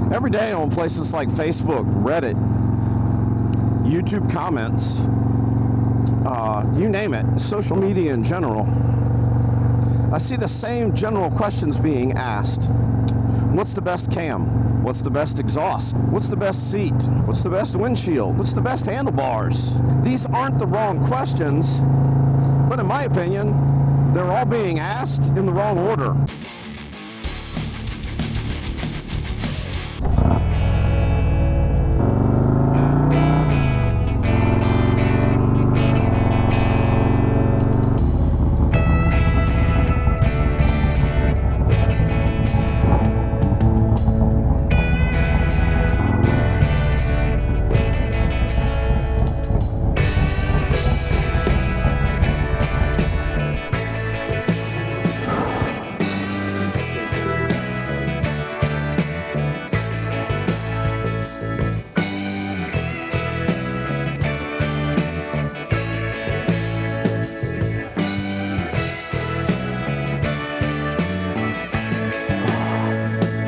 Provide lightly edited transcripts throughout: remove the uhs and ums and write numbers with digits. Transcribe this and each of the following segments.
Every day on places like Facebook, Reddit, YouTube comments, you name it, social media in general, I see the same general questions being asked. What's the best cam? What's the best exhaust? What's the best seat? What's the best windshield? What's the best handlebars? These aren't the wrong questions, but in my opinion, they're all being asked in the wrong order.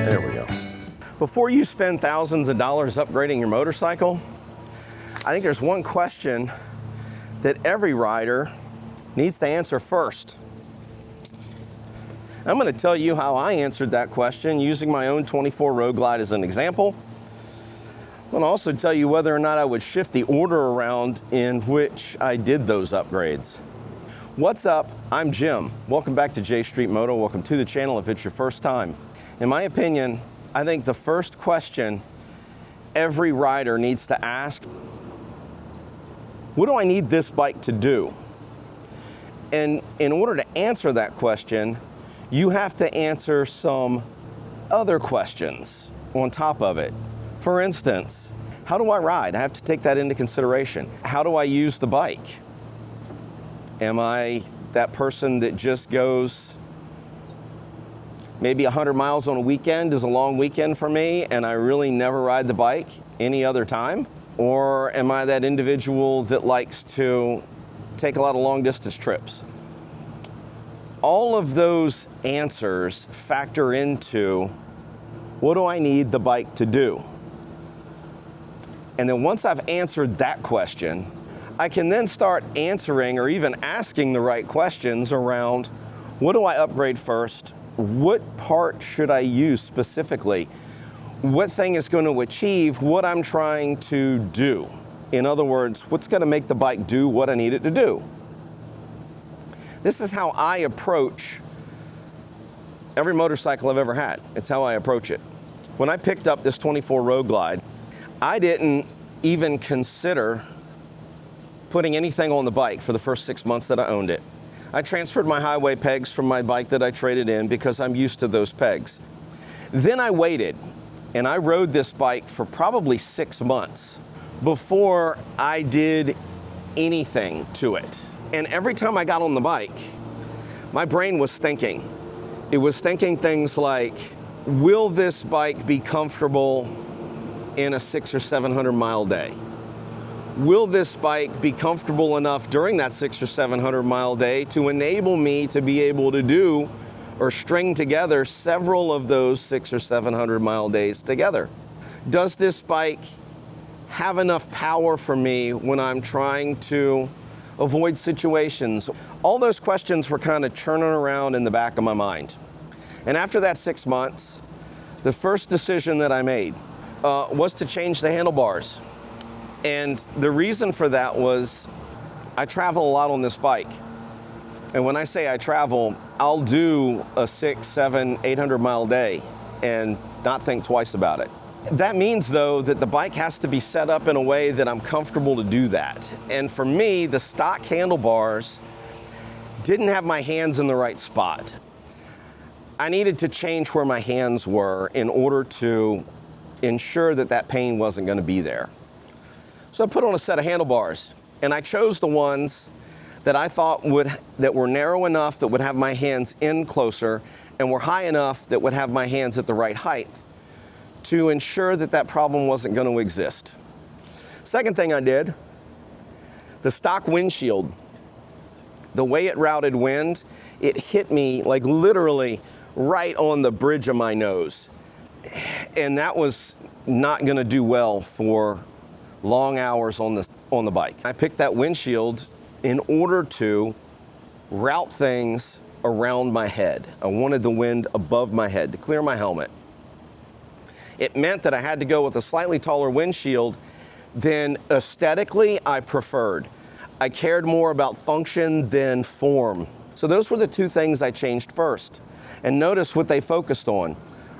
There we go. Before you spend thousands of dollars upgrading your motorcycle, I think there's one question that every rider needs to answer first. I'm going to tell you how I answered that question using my own 24 Road Glide as an example. I'm going to also tell you whether or not I would shift the order around in which I did those upgrades. What's up? I'm Jim. Welcome back to J Street Moto. Welcome to the channel if it's your first time. In my opinion, I think the first question every rider needs to ask, what do I need this bike to do? And in order to answer that question, you have to answer some other questions on top of it. For instance, how do I ride? I have to take that into consideration. How do I use the bike? Am I that person that just goes maybe 100 miles on a weekend is a long weekend for me and I really never ride the bike any other time? Or am I that individual that likes to take a lot of long distance trips? All of those answers factor into what do I need the bike to do? And then once I've answered that question, I can then start answering or even asking the right questions around what do I upgrade first? What part should I use specifically? What thing is going to achieve what I'm trying to do? In other words, what's going to make the bike do what I need it to do? This is how I approach every motorcycle I've ever had. It's how I approach it. When I picked up this 24 Road Glide, I didn't even consider putting anything on the bike for the first 6 months that I owned it. I transferred my highway pegs from my bike that I traded in because I'm used to those pegs. Then I waited and I rode this bike for probably 6 months before I did anything to it. And every time I got on the bike, my brain was thinking. It was thinking things like, will this bike be comfortable in a 600 or 700 mile day? Will this bike be comfortable enough during that 600 or 700 mile day to enable me to be able to do or string together several of those 600 or 700 mile days together? Does this bike have enough power for me when I'm trying to avoid situations? All those questions were kind of churning around in the back of my mind. And after that 6 months, the first decision that I made was to change the handlebars. And the reason for that was I travel a lot on this bike. And when I say I travel, I'll do a 600, 700, 800 mile day and not think twice about it. That means though that the bike has to be set up in a way that I'm comfortable to do that. And for me, the stock handlebars didn't have my hands in the right spot. I needed to change where my hands were in order to ensure that that pain wasn't going to be there. So I put on a set of handlebars and I chose the ones that I thought that were narrow enough that would have my hands in closer and were high enough that would have my hands at the right height to ensure that that problem wasn't going to exist. Second thing I did, the stock windshield, the way it routed wind, it hit me like literally right on the bridge of my nose. And that was not gonna do well for long hours on the bike. I picked that windshield in order to route things around my head. I wanted the wind above my head to clear my helmet. It meant that I had to go with a slightly taller windshield than aesthetically I preferred. I cared more about function than form. So those were the two things I changed first. And notice what they focused on: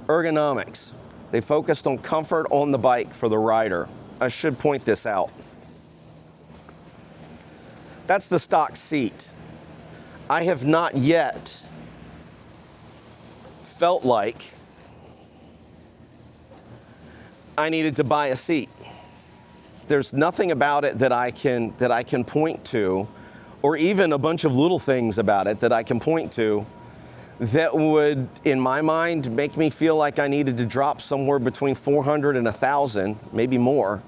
ergonomics. They focused on comfort on the bike for the rider. I should point this out. That's the stock seat. I have not yet felt like I needed to buy a seat. There's nothing about it that I can point to, or even a bunch of little things about it that I can point to that would, in my mind, make me feel like I needed to drop somewhere between $400 and $1,000, maybe more,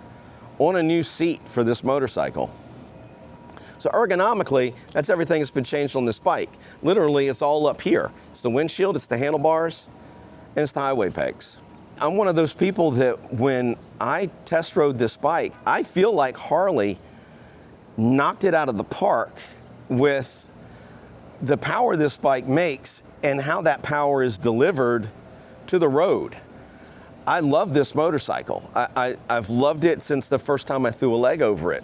on a new seat for this motorcycle. So ergonomically, that's everything that's been changed on this bike. Literally, it's all up here. It's the windshield, it's the handlebars, and it's the highway pegs. I'm one of those people that when I test rode this bike, I feel like Harley knocked it out of the park with the power this bike makes and how that power is delivered to the road. I love this motorcycle. I've loved it since the first time I threw a leg over it.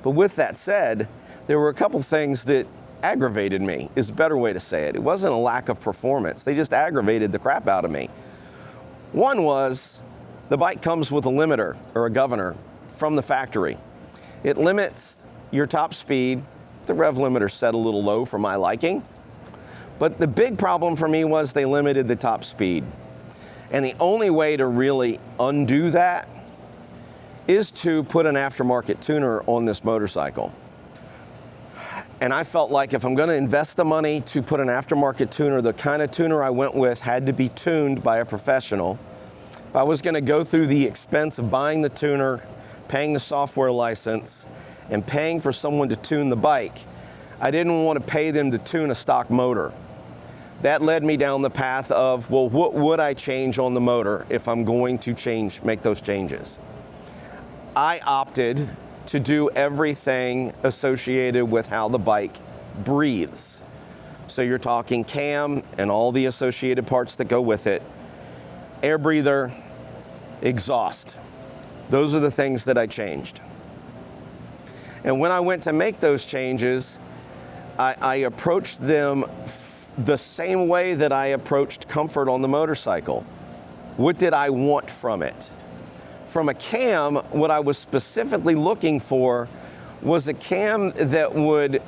But with that said, there were a couple things that aggravated me, is a better way to say it. It wasn't a lack of performance. They just aggravated the crap out of me. One was the bike comes with a limiter or a governor from the factory. It limits your top speed. The rev limiter's set a little low for my liking. But the big problem for me was they limited the top speed. And the only way to really undo that is to put an aftermarket tuner on this motorcycle. And I felt like if I'm gonna invest the money to put an aftermarket tuner, the kind of tuner I went with had to be tuned by a professional. If I was gonna go through the expense of buying the tuner, paying the software license, and paying for someone to tune the bike, I didn't want to pay them to tune a stock motor. That led me down the path of, well, what would I change on the motor if I'm going to make those changes? I opted to do everything associated with how the bike breathes. So you're talking cam and all the associated parts that go with it, air breather, exhaust. Those are the things that I changed. And when I went to make those changes, I approached them the same way that I approached comfort on the motorcycle. What did I want from it? From a cam, what I was specifically looking for was a cam that would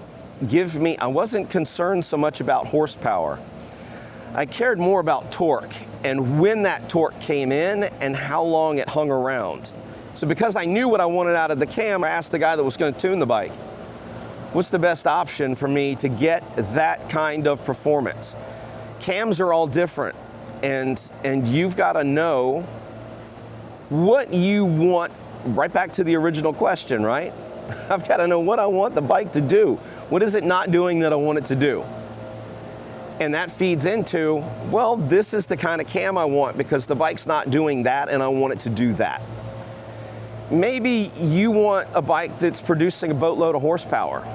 give me, I wasn't concerned so much about horsepower. I cared more about torque and when that torque came in and how long it hung around. So because I knew what I wanted out of the cam, I asked the guy that was going to tune the bike, what's the best option for me to get that kind of performance? Cams are all different, and you've got to know what you want. Right back to the original question, right? I've got to know what I want the bike to do. What is it not doing that I want it to do? And that feeds into, well, this is the kind of cam I want because the bike's not doing that and I want it to do that. Maybe you want a bike that's producing a boatload of horsepower.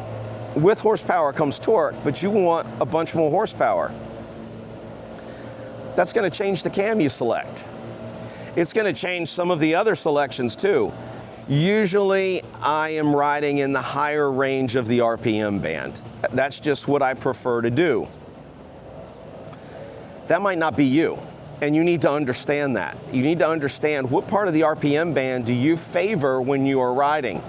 With horsepower comes torque, but you want a bunch more horsepower. That's going to change the cam you select. It's going to change some of the other selections too. Usually I am riding in the higher range of the RPM band. That's just what I prefer to do. That might not be you, and you need to understand that. You need to understand what part of the RPM band do you favor when you are riding,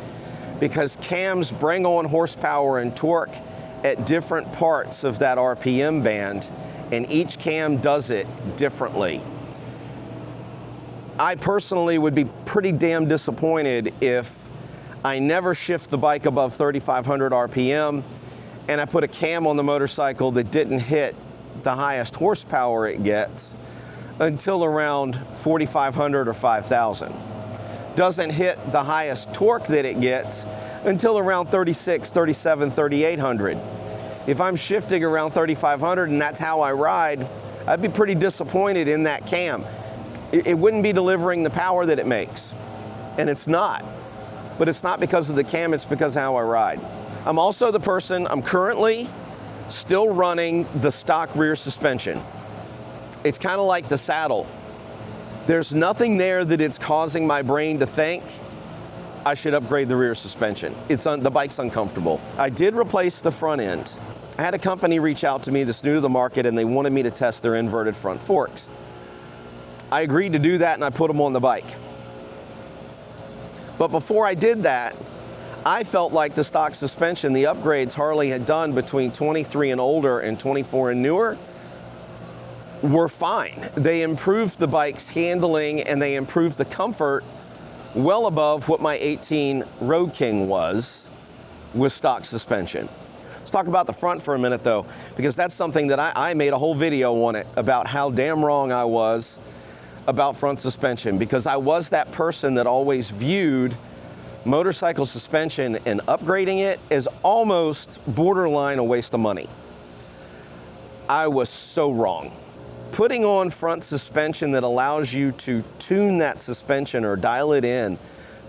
because cams bring on horsepower and torque at different parts of that RPM band, and each cam does it differently. I personally would be pretty damn disappointed if I never shift the bike above 3,500 RPM and I put a cam on the motorcycle that didn't hit the highest horsepower it gets until around 4,500 or 5,000. Doesn't hit the highest torque that it gets until around 36, 37, 3,800. If I'm shifting around 3,500 and that's how I ride, I'd be pretty disappointed in that cam. It wouldn't be delivering the power that it makes. And it's not. But it's not because of the cam, it's because of how I ride. I'm also the person, I'm currently still running the stock rear suspension. It's kind of like the saddle. There's nothing there that it's causing my brain to think I should upgrade the rear suspension. The bike's uncomfortable. I did replace the front end. I had a company reach out to me that's new to the market and they wanted me to test their inverted front forks. I agreed to do that and I put them on the bike. But before I did that, I felt like the stock suspension, the upgrades Harley had done between 23 and older and 24 and newer, were fine. They improved the bike's handling and they improved the comfort well above what my 18 Road King was with stock suspension. Let's talk about the front for a minute though, because that's something that I made a whole video on it about how damn wrong I was about front suspension, because I was that person that always viewed motorcycle suspension and upgrading it as almost borderline a waste of money. I was so wrong. Putting on front suspension that allows you to tune that suspension or dial it in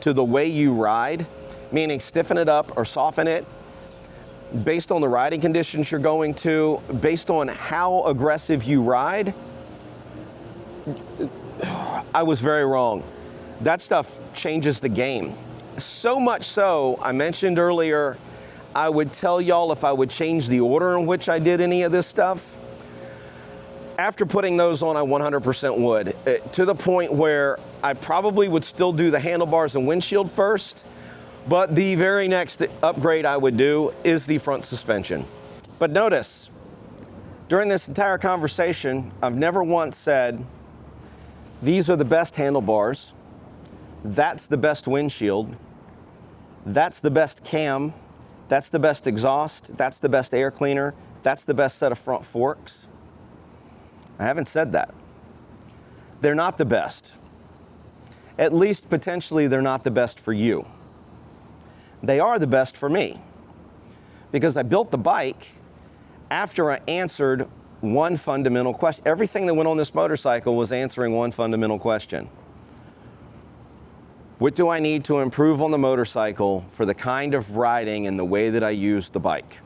to the way you ride, meaning stiffen it up or soften it based on the riding conditions you're going to, based on how aggressive you ride, I was very wrong. That stuff changes the game. So much so, I mentioned earlier, I would tell y'all if I would change the order in which I did any of this stuff. After putting those on, I 100% would, to the point where I probably would still do the handlebars and windshield first, but the very next upgrade I would do is the front suspension. But notice, during this entire conversation, I've never once said, these are the best handlebars, that's the best windshield, that's the best cam, that's the best exhaust, that's the best air cleaner, that's the best set of front forks. I haven't said that. They're not the best. At least potentially they're not the best for you. They are the best for me, because I built the bike after I answered one fundamental question. Everything that went on this motorcycle was answering one fundamental question. What do I need to improve on the motorcycle for the kind of riding and the way that I use the bike?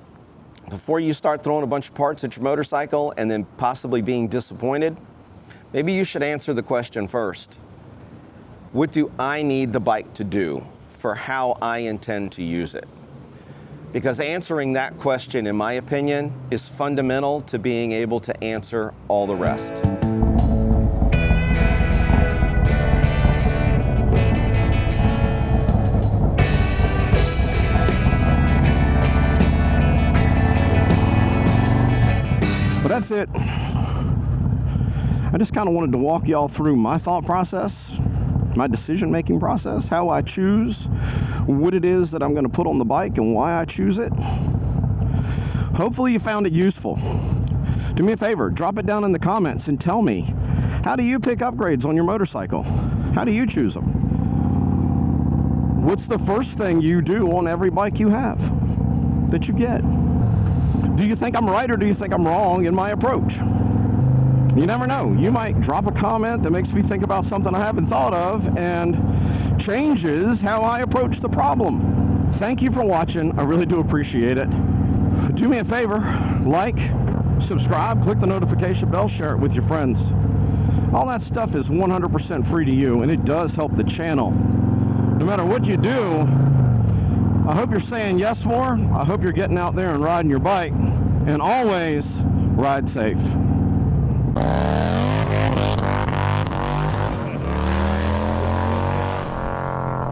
Before you start throwing a bunch of parts at your motorcycle and then possibly being disappointed, maybe you should answer the question first. What do I need the bike to do for how I intend to use it? Because answering that question, in my opinion, is fundamental to being able to answer all the rest. But that's it. I just kind of wanted to walk y'all through my thought process, my decision-making process, how I choose what it is that I'm going to put on the bike and why I choose it. Hopefully you found it useful. Do me a favor, drop it down in the comments and tell me, how do you pick upgrades on your motorcycle? How do you choose them? What's the first thing you do on every bike you have that you get? Do you think I'm right or do you think I'm wrong in my approach? You never know. You might drop a comment that makes me think about something I haven't thought of and changes how I approach the problem. Thank you for watching. I really do appreciate it. Do me a favor, like, subscribe, click the notification bell, share it with your friends. All that stuff is 100% free to you, and it does help the channel. No matter what you do, I hope you're saying yes more. I hope you're getting out there and riding your bike. And always ride safe.